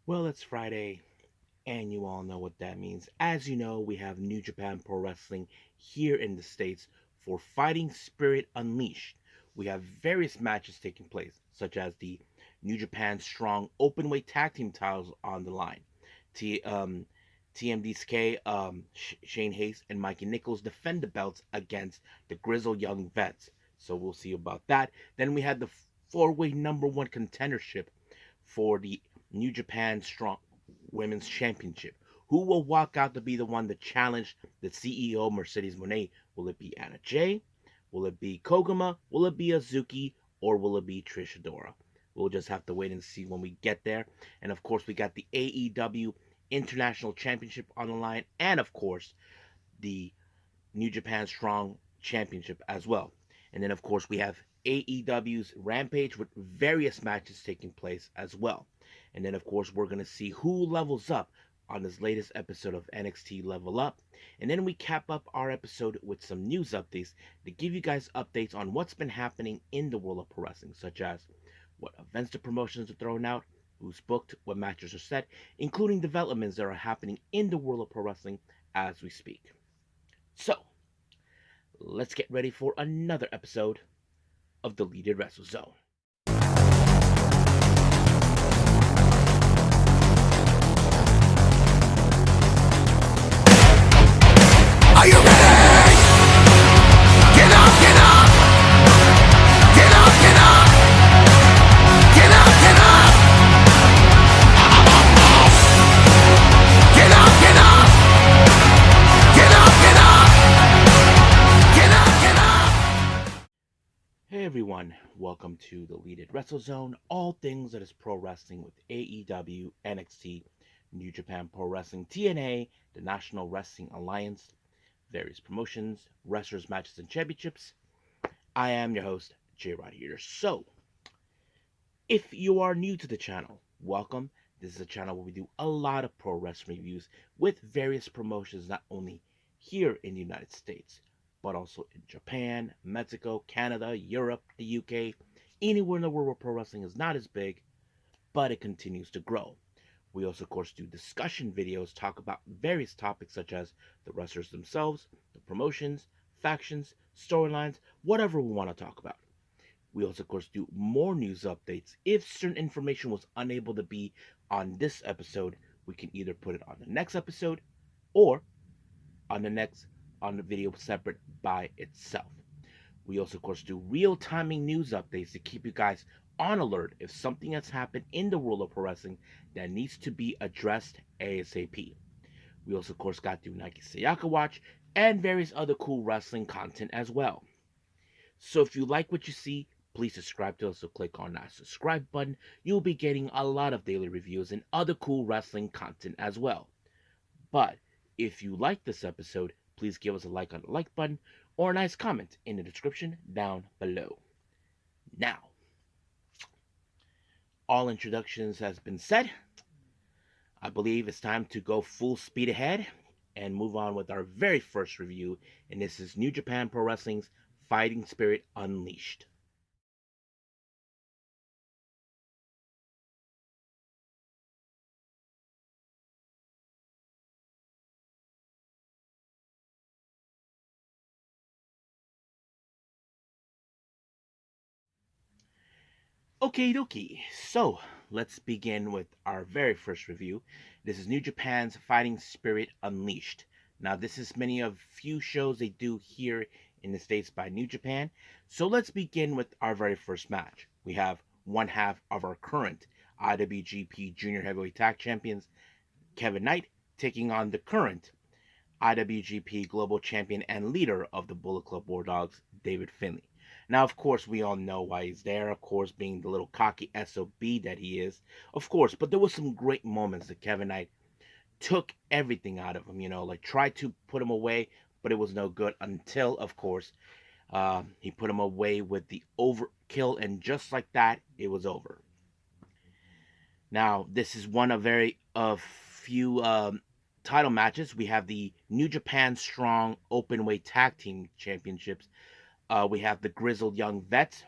Well, it's Friday, and you all know what that means. As you know, we have New Japan Pro Wrestling here in the States for Fighting Spirit Unleashed. We have various matches taking place, such as the New Japan Strong Openweight Tag Team titles on the line. T, um, TMDK, Shane Hayes, and Mikey Nichols defend the belts against the Grizzled Young Vets. So we'll see about that. Then we had the four-way number one contendership for the New Japan Strong Women's Championship. Who will walk out to be the one to challenge the CEO Mercedes Monet? Will it be Anna Jay? Will it be Koguma? Will it be Azuki? Or will it be Trish Adora? We'll just have to wait and see when we get there. And of course, we got the AEW International Championship on the line, and of course, the New Japan Strong Championship as well. And then, of course, we have AEW's Rampage with various matches taking place as well. And then, of course, we're going to see who levels up on this latest episode of NXT Level Up. And then we cap up our episode with some news updates to give you guys updates on what's been happening in the world of pro wrestling, such as what events the promotions are throwing out, who's booked, what matches are set, including developments that are happening in the world of pro wrestling as we speak. So, let's get ready for another episode of Deleted Wrestle Zone. Are you ready? Get up, get up! Get up, get up! Get up, get up! Get up, get up! Get up, get up! Get up, get up! Hey everyone, welcome to Deleted Wrestle Zone, all things that is pro wrestling with AEW, NXT, New Japan Pro Wrestling, TNA, the National Wrestling Alliance, various promotions, wrestlers, matches, and championships. I am your host, J Rod here. So, if you are new to the channel, welcome. This is a channel where we do a lot of pro wrestling reviews with various promotions, not only here in the United States, but also in Japan, Mexico, Canada, Europe, the UK, anywhere in the world where pro wrestling is not as big, but it continues to grow. We also, of course, do discussion videos, talk about various topics such as the wrestlers themselves, the promotions, factions, storylines, whatever we want to talk about. We also, of course, do more news updates. If certain information was unable to be on this episode, we can either put it on the next episode or on the video separate by itself. We also, of course, do real-timing news updates to keep you guys on alert if something has happened in the world of pro wrestling that needs to be addressed ASAP. We also, of course, got the Nike Sayaka Watch and various other cool wrestling content as well. So if you like what you see, please subscribe to us. So click on that subscribe button. You'll be getting a lot of daily reviews and other cool wrestling content as well. But if you like this episode, please give us a like on the like button or a nice comment in the description down below. Now, all introductions has been said. I believe it's time to go full speed ahead and move on with our very first review, and this is New Japan Pro Wrestling's Fighting Spirit Unleashed. Okay, dokie. So let's begin with our very first review. This is New Japan's Fighting Spirit Unleashed. Now, this is many of few shows they do here in the States by New Japan. So let's begin with our very first match. We have one half of our current IWGP Junior Heavyweight Tag Champions, Kevin Knight, taking on the current IWGP Global Champion and leader of the Bullet Club War Dogs, David Finlay. Now, of course, we all know why he's there, of course, being the little cocky SOB that he is, of course, but there was some great moments that Kevin Knight took everything out of him, like tried to put him away, but it was no good until, of course, he put him away with the overkill, and just like that, it was over. Now, this is one of few title matches. We have the New Japan Strong Openweight Tag Team Championships. We have the Grizzled Young Vets,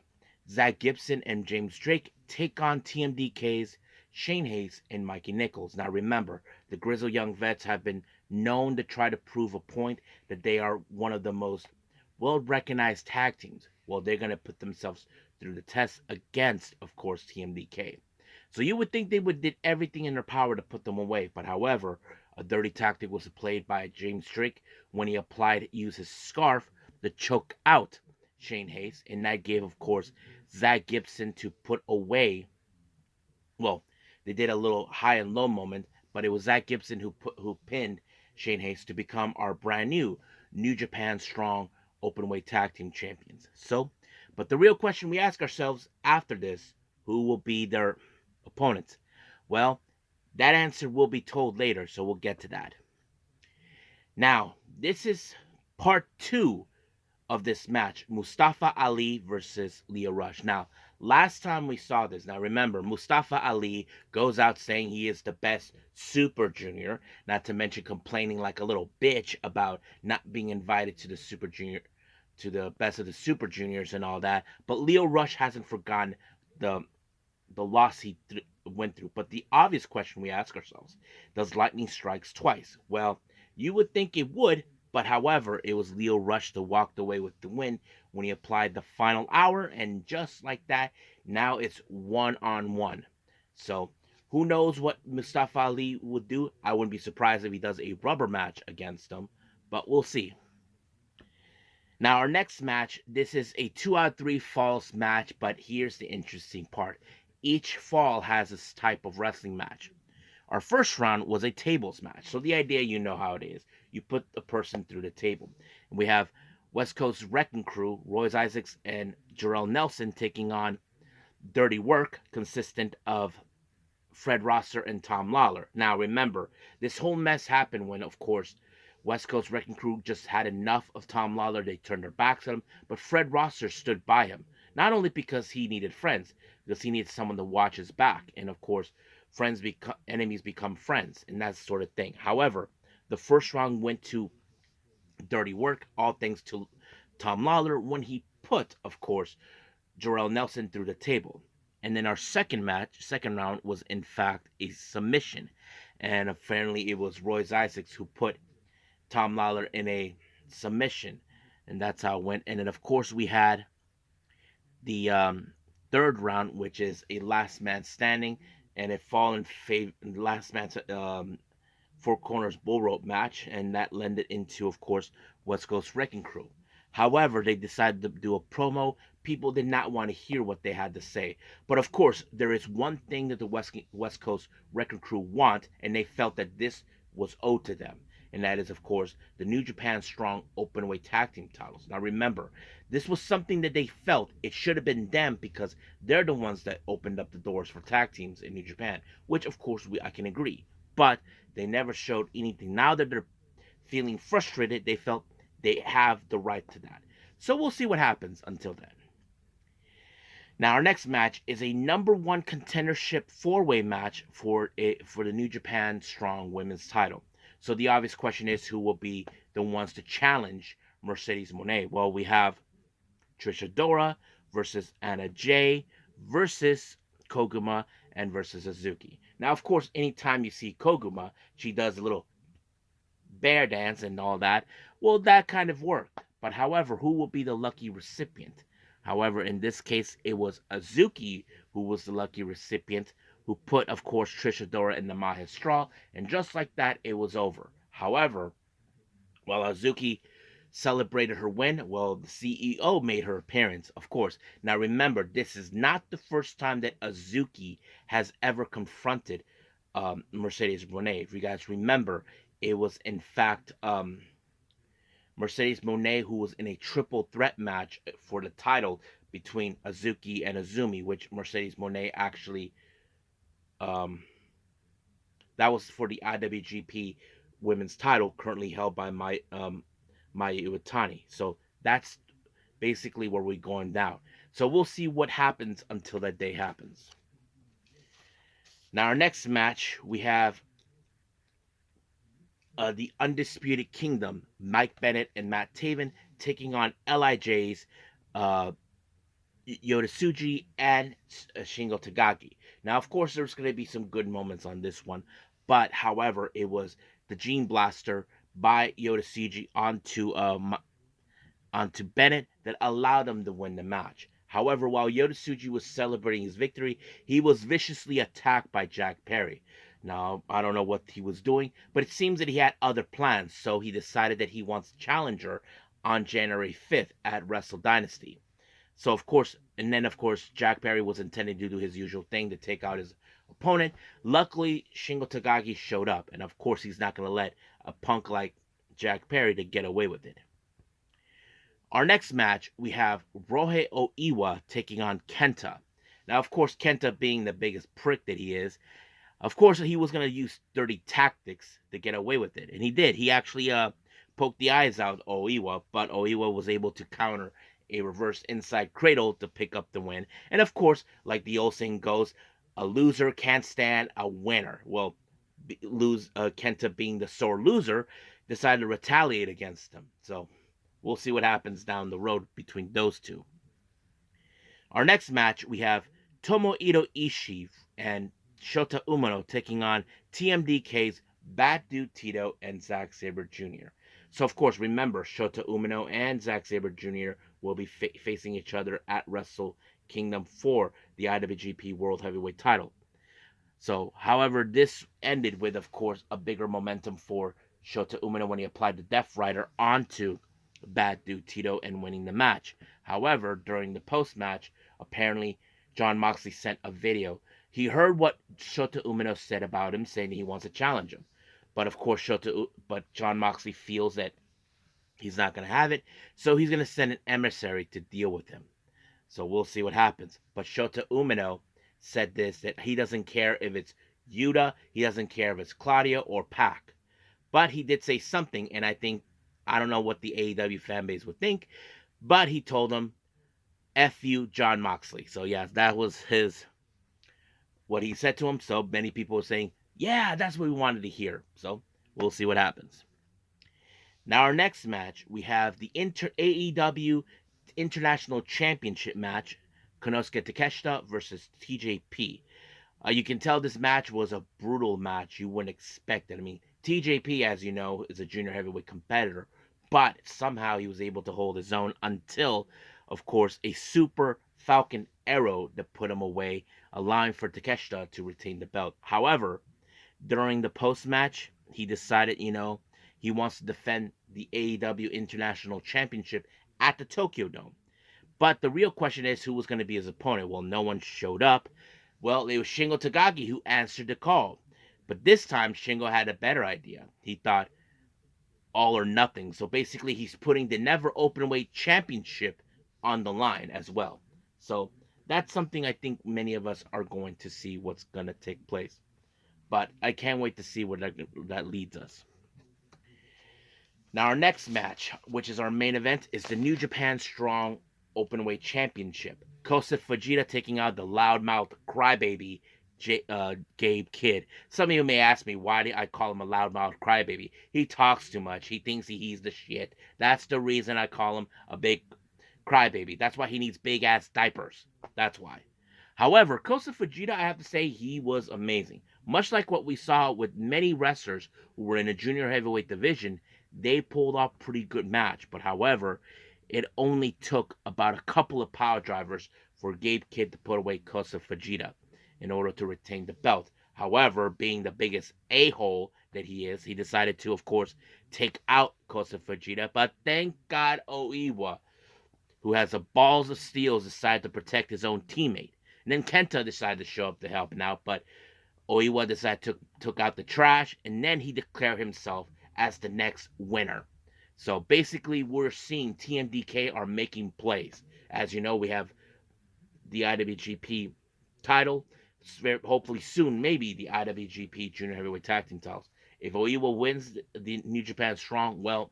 Zach Gibson and James Drake, take on TMDK's Shane Hayes and Mikey Nichols. Now remember, the Grizzled Young Vets have been known to try to prove a point that they are one of the most well-recognized tag teams. Well, they're going to put themselves through the test against, of course, TMDK. So you would think they would did everything in their power to put them away, but however, a dirty tactic was played by James Drake when he used his scarf to choke out Shane Hayes, and that gave, of course, Zach Gibson to put away. Well, they did a little high and low moment, but it was Zach Gibson who pinned Shane Hayes to become our brand New Japan Strong Openweight Tag Team Champions. So, but the real question we ask ourselves after this, who will be their opponents? Well, that answer will be told later, so we'll get to that. Now, this is part 2 of this match, Mustafa Ali versus Lio Rush. Now, last time we saw this, now remember, Mustafa Ali goes out saying he is the best Super Junior, not to mention complaining like a little bitch about not being invited to the Super Junior, to the best of the Super Juniors and all that. But Lio Rush hasn't forgotten the loss he went through. But the obvious question we ask ourselves, does lightning strikes twice? Well, you would think it would, but however, it was Lio Rush that walked away with the win when he applied the final hour, and just like that, now it's 1-on-1. So, who knows what Mustafa Ali would do? I wouldn't be surprised if he does a rubber match against him, but we'll see. Now, our next match, this is a 2-out-of-3 falls match, but here's the interesting part. Each fall has this type of wrestling match. Our first round was a tables match. So the idea, you know how it is. You put the person through the table. And we have West Coast Wrecking Crew, Royce Isaacs and Jarrell Nelson taking on Dirty Work, consistent of Fred Rosser and Tom Lawler. Now remember, this whole mess happened when, of course, West Coast Wrecking Crew just had enough of Tom Lawler. They turned their backs on him. But Fred Rosser stood by him. Not only because he needed friends, because he needed someone to watch his back. And of course, enemies become friends, and that sort of thing. However, the first round went to Dirty Work, all thanks to Tom Lawler when he put, of course, Jarrell Nelson through the table. And then our second round, was in fact a submission, and apparently it was Royce Isaacs who put Tom Lawler in a submission, and that's how it went. And then of course we had the third round, which is a last man standing, and it fall in favor last man's four corners bull rope match, and that lended into, of course, West Coast Wrecking Crew. However, they decided to do a promo. People did not want to hear what they had to say. But of course, there is one thing that the West Coast Wrecking Crew want, and they felt that this was owed to them. And that is, of course, the New Japan Strong Openweight Tag Team titles. Now remember, this was something that they felt it should have been them, because they're the ones that opened up the doors for tag teams in New Japan, which of course I can agree. But they never showed anything. Now that they're feeling frustrated, they felt they have the right to that. So we'll see what happens until then. Now our next match is a number one contendership four-way match for the New Japan Strong Women's title. So the obvious question is, who will be the ones to challenge Mercedes Moné? Well, we have Trish Adora versus Anna Jay versus Koguma and versus Azuki. Now, of course, anytime you see Koguma, she does a little bear dance and all that. Well, that kind of worked. But however, who will be the lucky recipient? However, in this case, it was Azuki who was the lucky recipient, who put, of course, Trish Adora in the Maha straw, and just like that, it was over. However, while Azuki celebrated her win, well, the CEO made her appearance, of course. Now remember, this is not the first time that Azuki has ever confronted Mercedes Moné. If you guys remember, it was in fact Mercedes Moné who was in a triple threat match for the title between Azuki and Azumi, which Mercedes Moné actually that was for the IWGP Women's title, currently held by Maya Iwatani. So that's basically where we're going down. So we'll see what happens until that day happens. Now our next match, we have the Undisputed Kingdom, Mike Bennett and Matt Taven, taking on LIJ's Yota Tsuji and Shingo Tagaki. Now, of course, there's going to be some good moments on this one, but however, it was the Gene Blaster by Yota Tsuji onto Bennett that allowed him to win the match. However, while Yota Tsuji was celebrating his victory, he was viciously attacked by Jack Perry. Now, I don't know what he was doing, but it seems that he had other plans, so he decided that he wants a challenger on January 5th at Wrestle Dynasty. So, of course, and then, of course, Jack Perry was intending to do his usual thing to take out his opponent. Luckily, Shingo Takagi showed up, and of course, he's not going to let a punk like Jack Perry to get away with it. Our next match, we have Rohei Oiwa taking on Kenta. Now, of course, Kenta being the biggest prick that he is, of course, he was going to use dirty tactics to get away with it. And he did. He actually poked the eyes out Oiwa, but Oiwa was able to counter a reverse inside cradle to pick up the win. And of course, like the old saying goes, a loser can't stand a winner. Well, Kenta being the sore loser, decided to retaliate against him. So we'll see what happens down the road between those two. Our next match, we have Tomohiro Ishii and Shota Umino taking on TMDK's Bad Dude Tito and Zack Sabre Jr. So, of course, remember, Shota Umino and Zack Sabre Jr. will be facing each other at Wrestle Kingdom for the IWGP World Heavyweight title. So, however, this ended with, of course, a bigger momentum for Shota Umino when he applied the Death Rider onto Bad Dude Tito and winning the match. However, during the post match, apparently Jon Moxley sent a video. He heard what Shota Umino said about him, saying that he wants to challenge him. But of course, Jon Moxley feels that he's not going to have it, so he's going to send an emissary to deal with him. So we'll see what happens. But Shota Umino said this, that he doesn't care if it's Yuta, he doesn't care if it's Claudia or Pac. But he did say something, and I don't know what the AEW fan base would think, but he told him, F you, Jon Moxley. So, yes, that was what he said to him. So, many people were saying, yeah, that's what we wanted to hear. So, we'll see what happens. Now, our next match, we have the AEW International Championship match, Konosuke Takeshita versus TJP. You can tell this match was a brutal match. You wouldn't expect it. I mean, TJP, as you know, is a junior heavyweight competitor, but somehow he was able to hold his own until, of course, a super Falcon arrow that put him away, allowing for Takeshita to retain the belt. However, during the post match, he decided, he wants to defend the AEW International Championship at the Tokyo Dome. But the real question is, who was going to be his opponent? Well, no one showed up. Well, it was Shingo Takagi who answered the call. But this time, Shingo had a better idea. He thought all or nothing. So basically, he's putting the Never Openweight Championship on the line as well. So that's something I think many of us are going to see what's going to take place. But I can't wait to see where that leads us. Now, our next match, which is our main event, is the New Japan Strong Openweight Championship. Kosa Fujita taking out the loudmouth crybaby Gabe Kidd. Some of you may ask me, why do I call him a loudmouth crybaby? He talks too much. He thinks he's the shit. That's the reason I call him a big crybaby. That's why he needs big ass diapers. That's why. However, Kosa Fujita, I have to say, he was amazing. Much like what we saw with many wrestlers who were in a junior heavyweight division, they pulled off a pretty good match. But however, it only took about a couple of power drivers for Gabe Kidd to put away Kosa Fujita in order to retain the belt. However, being the biggest a-hole that he is, he decided to, of course, take out Kosa Fujita. But thank God Oiwa, who has the balls of steel, decided to protect his own teammate. And then Kenta decided to show up to help him out, but Oiwa decided to took out the trash, and then he declared himself as the next winner. So basically, we're seeing TMDK are making plays. As you know, we have the IWGP title. Hopefully soon, maybe the IWGP Junior Heavyweight Tag Team titles. If Oiwa wins the New Japan Strong, well,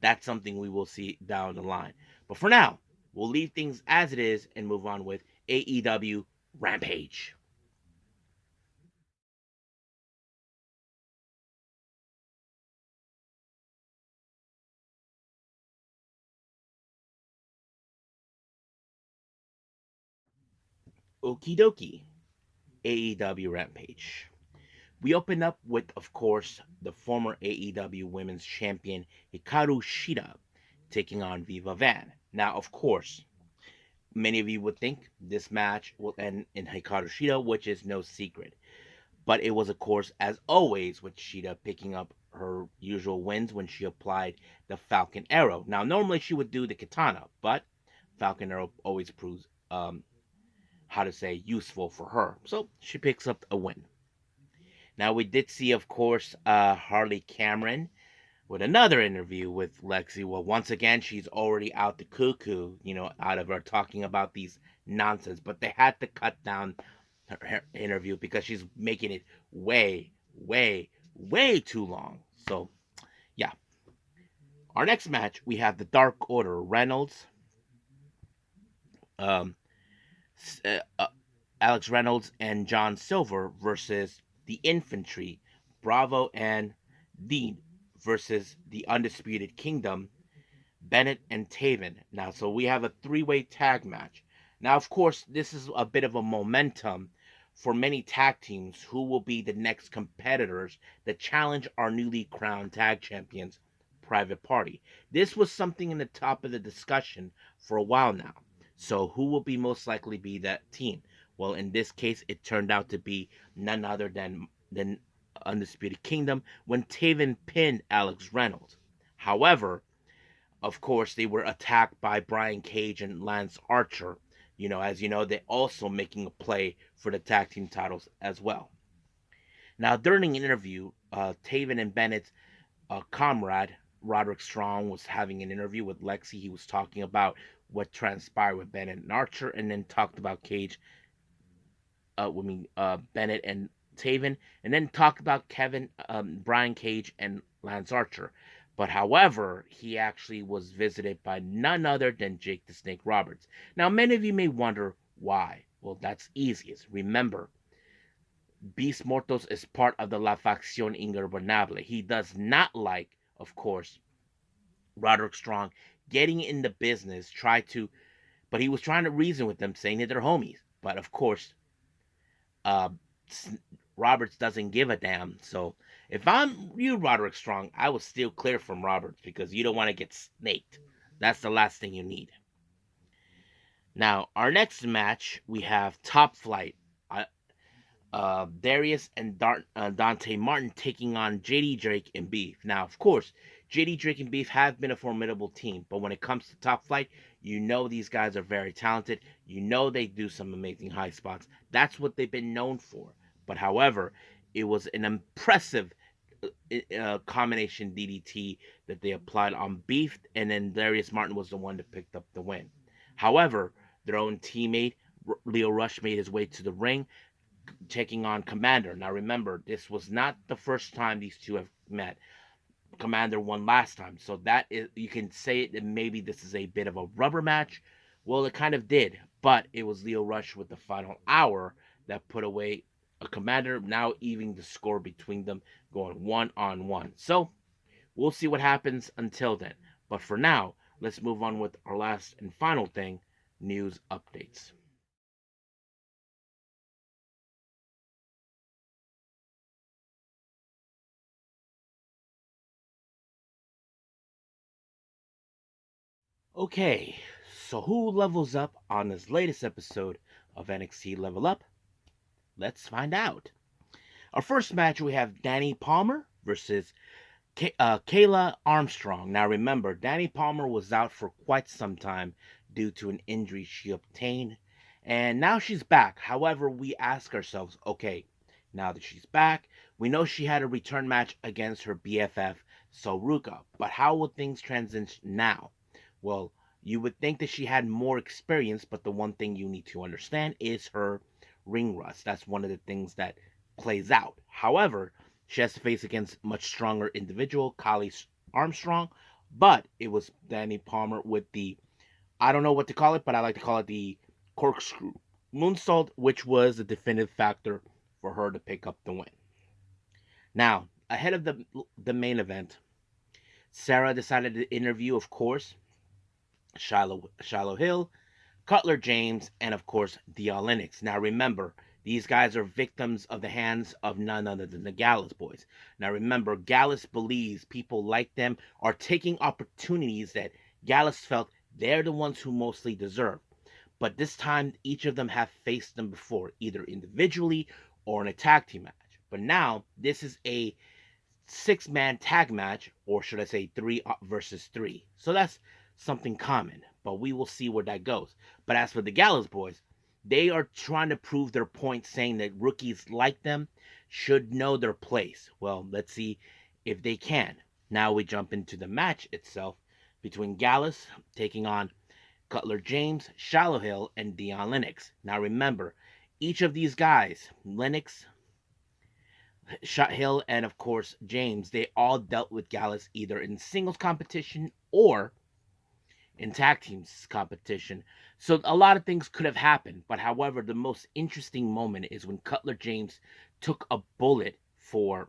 that's something we will see down the line. But for now, we'll leave things as it is and move on with AEW Rampage. Okie dokie. AEW Rampage. We open up with, of course, the former AEW Women's Champion Hikaru Shida taking on Viva Van. Now, of course, many of you would think this match will end in Hikaru Shida, which is no secret. But it was, of course, as always, with Shida picking up her usual wins when she applied the Falcon Arrow. Now, normally she would do the Katana, but Falcon Arrow always proves, useful for her. So she picks up a win. Now, we did see, of course, Harley Cameron with another interview with Lexi. Well, once again, she's already out the cuckoo, out of her talking about these nonsense. But they had to cut down her interview because she's making it way, way, way too long. So, yeah. Our next match, we have the Dark Order, Reynolds, um, Alex Reynolds, and John Silver versus the Infantry, Bravo and Dean versus the Undisputed Kingdom, Bennett and Taven. Now, so we have a three-way tag match. Now, of course, this is a bit of a momentum for many tag teams who will be the next competitors that challenge our newly crowned tag champions, Private Party. This was something in the top of the discussion for a while now. So, who will be most likely be that team? Well, in this case, it turned out to be none other than Undisputed Kingdom when Taven pinned Alex Reynolds. However, of course, they were attacked by Brian Cage and Lance Archer. As you know, they're also making a play for the tag team titles as well. Now, during an interview, Taven and Bennett's comrade, Roderick Strong, was having an interview with Lexi. He was talking about what transpired with Bennett and Archer, and then talked about Bennett and Taven, and then talked about Brian Cage, and Lance Archer. But however, he actually was visited by none other than Jake the Snake Roberts. Now, many of you may wonder why. Well, that's easiest. Remember, Beast Mortos is part of the La Facción Ingobernable. He does not like, of course, Roderick Strong getting in the business, but he was trying to reason with them, saying that they're homies. But of course, uh, Roberts doesn't give a damn. So if I'm you, Roderick Strong, I will steer clear from Roberts because you don't want to get snaked. That's the last thing you need. Now, our next match, we have Top Flight. Darius and Dante Martin taking on JD Drake and Beef. Now, of course, JD Drake and Beef have been a formidable team, but when it comes to Top Flight, these guys are very talented. They do some amazing high spots. That's what they've been known for. But however, it was an impressive combination DDT that they applied on Beef, and then Darius Martin was the one that picked up the win. However, their own teammate, Lio Rush, made his way to the ring, taking on Commander. Now remember, this was not the first time these two have met. Commander won last time, so that is, you can say that maybe this is a bit of a rubber match. Well, it kind of did, but it was Lio Rush with the final hour that put away a Commander, now evening the score between them, going 1-on-1. So we'll see what happens until then. But for now, let's move on with our last and final thing, news updates. Okay, so who levels up on this latest episode of NXT Level Up? Let's find out. Our first match, we have Danny Palmer versus Kayla Armstrong. Now remember, Danny Palmer was out for quite some time due to an injury she obtained, and now she's back. However, we ask ourselves, okay, now that she's back, we know she had a return match against her BFF, Soruka, but how will things transition now? Well, you would think that she had more experience, but the one thing you need to understand is her ring rust. That's one of the things that plays out. However, she has to face against much stronger individual, Kylie Armstrong, but it was Danny Palmer with the, I don't know what to call it, but I like to call it the corkscrew moonsault, which was a definitive factor for her to pick up the win. Now, ahead of the main event, Sarah decided to interview, of course, Shiloh Hill, Cutler James, and of course, Dia Lennox. Now remember, These guys are victims of the hands of none other than the Gallus boys. Now remember, Gallus believes people like them are taking opportunities that Gallus felt they're the ones who mostly deserve. But this time, each of them have faced them before, either individually or in a tag team match. But now, this is a six-man tag match, or should I say 3 versus 3. So that's something common, but we will see where that goes. But as for the Gallows boys, they are trying to prove their point, saying that rookies like them should know their place. Well, let's see if they can. Now we jump into the match itself between Gallus taking on Cutler James, Shallow Hill, and Dion Lennox. Now remember, each of these guys, Lennox, Hill, and of course James, they all dealt with Gallus either in singles competition or in tag teams competition. So a lot of things could have happened. But however, the most interesting moment is when Cutler James took a bullet for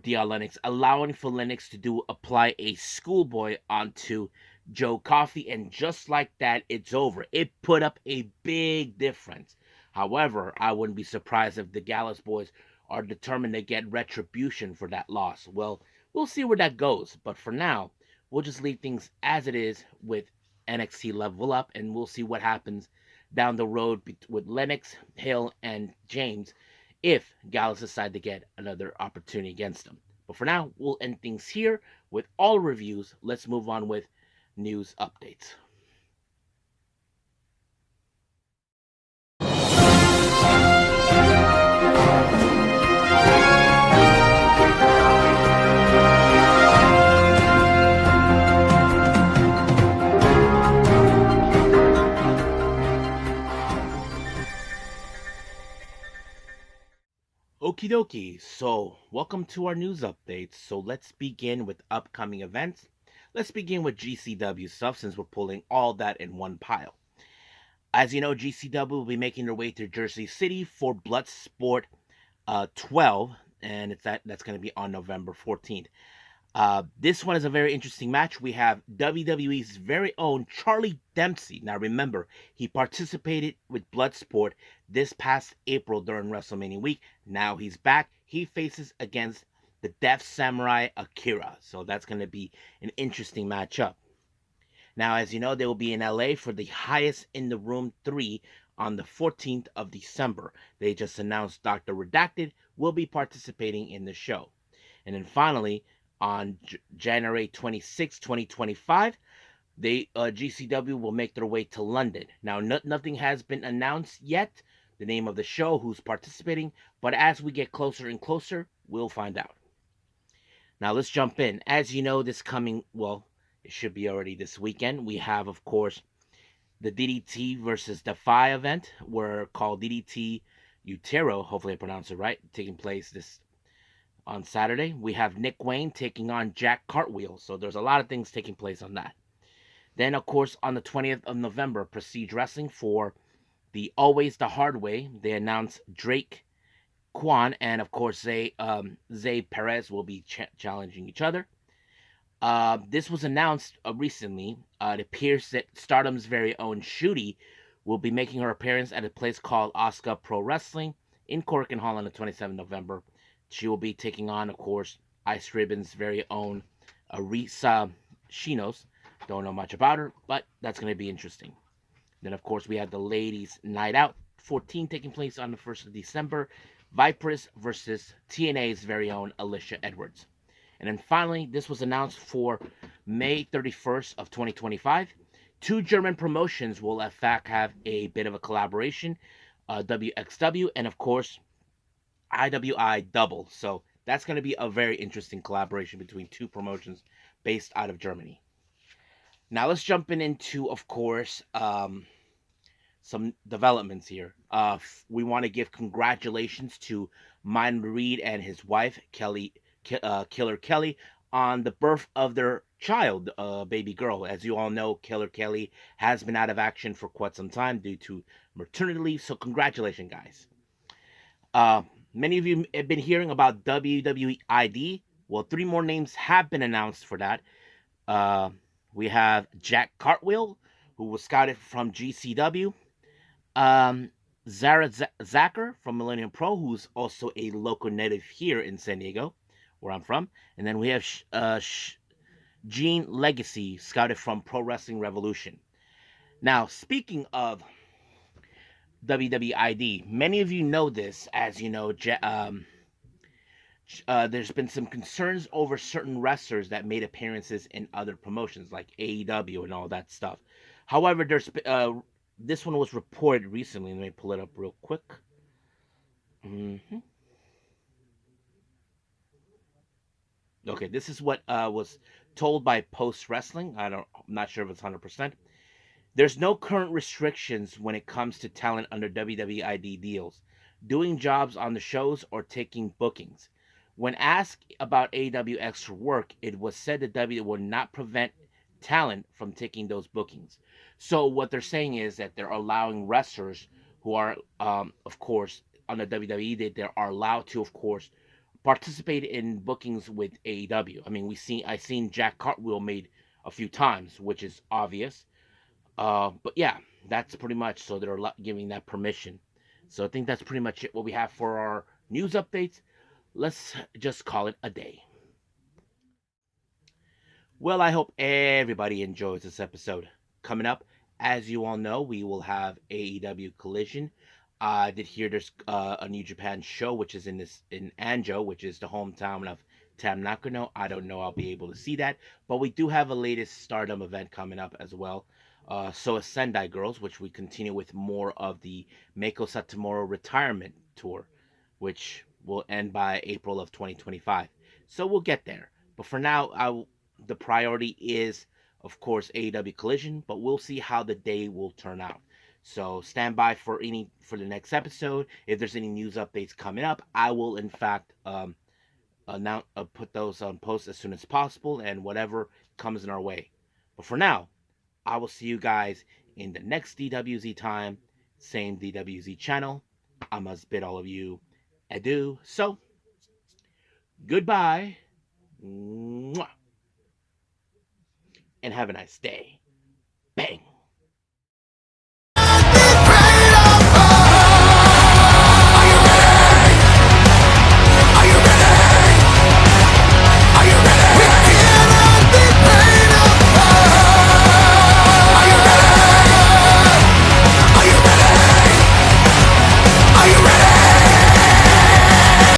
Dion Lennox, allowing for Lennox to apply a schoolboy onto Joe Coffey, and just like that, it's over. It put up a big difference. However, I wouldn't be surprised if the Gallus boys are determined to get retribution for that loss. Well, we'll see where that goes. But for now, we'll just leave things as it is with NXT Level Up, and we'll see what happens down the road with Lennox, Hill, and James if Gallus decide to get another opportunity against them. But for now, we'll end things here with all reviews. Let's move on with news updates. Okie dokie, so welcome to our news updates. So let's begin with upcoming events. Let's begin with GCW stuff since we're pulling all that in one pile. As you know, GCW will be making their way to Jersey City for Bloodsport 12, and that's going to be on November 14th. This one is a very interesting match. We have WWE's very own Charlie Dempsey. Now remember, he participated with Bloodsport this past April during WrestleMania week. Now he's back. He faces against the Deaf Samurai Akira. So that's going to be an interesting matchup. Now, as you know, they will be in LA for the Highest in the Room 3 on the 14th of December. They just announced Dr. Redacted will be participating in the show. And then finally, on January 26, 2025, GCW will make their way to London. Now, nothing has been announced yet, the name of the show, who's participating, but as we get closer and closer, we'll find out. Now, let's jump in. As you know, this coming, well, it should be already this weekend, we have, of course, the DDT versus DEFY event, called DDT Utero, hopefully I pronounced it right, taking place this on Saturday. We have Nick Wayne taking on Jack Cartwheel. So there's a lot of things taking place on that. Then, of course, on the 20th of November, Prestige Wrestling for the Always the Hard Way. They announced Drake Quan and, of course, Zay Perez will be challenging each other. This was announced recently. It appears that Stardom's very own Shooty will be making her appearance at a place called Asuka Pro Wrestling in Corkin Hall on the 27th of November. She will be taking on, of course, Ice Ribbon's very own Arisa Shinos. Don't know much about her, but that's going to be interesting. Then, of course, we have the Ladies Night Out 14 taking place on the 1st of December. Vipers versus TNA's very own Alicia Edwards. And then finally, this was announced for May 31st of 2025. Two German promotions will, in fact, have a bit of a collaboration. WXW and, of course, IWI Double. So that's going to be a very interesting collaboration between two promotions based out of Germany. Now let's jump into, of course, some developments here. We want to give congratulations to Myron Reed and his wife, Killer Kelly, on the birth of their child, baby girl. As you all know, Killer Kelly has been out of action for quite some time due to maternity leave. So congratulations, guys. Many of you have been hearing about WWE ID. Well, 3 more names have been announced for that. We have Jack Cartwheel, who was scouted from GCW. Zara Zacher from Millennium Pro, who's also a local native here in San Diego, where I'm from. And then we have Gene Legacy, scouted from Pro Wrestling Revolution. Now, speaking of WWE ID, many of you know this, as you know, there's been some concerns over certain wrestlers that made appearances in other promotions like AEW and all that stuff. However, this one was reported recently. Let me pull it up real quick. Mm-hmm. Okay, this is what was told by Post Wrestling. I'm not sure if it's 100%. There's no current restrictions when it comes to talent under WWID deals, doing jobs on the shows, or taking bookings. When asked about AEW extra work, it was said that W will not prevent talent from taking those bookings. So what they're saying is that they're allowing wrestlers who are, of course, on the WWE, they are allowed to, of course, participate in bookings with AEW. I mean, I seen Jack Cartwheel made a few times, which is obvious. But yeah, that's pretty much, so they're giving that permission. So I think that's pretty much it. What we have for our news updates. Let's just call it a day. Well, I hope everybody enjoys this episode. Coming up, as you all know, we will have AEW Collision. I did hear there's a New Japan show, which is in Anjo, which is the hometown of Tam Nakano. I don't know I'll be able to see that, but we do have a latest Stardom event coming up as well. So is Sendai Girls, which we continue with more of the Meiko Satomura retirement tour, which will end by April of 2025. So we'll get there. But for now, the priority is, of course, AEW Collision, but we'll see how the day will turn out. So stand by for the next episode. If there's any news updates coming up, I will in fact put those on post as soon as possible, and whatever comes in our way. But for now, I will see you guys in the next DWZ time, same DWZ channel. I must bid all of you adieu. So, goodbye, and have a nice day. Bang.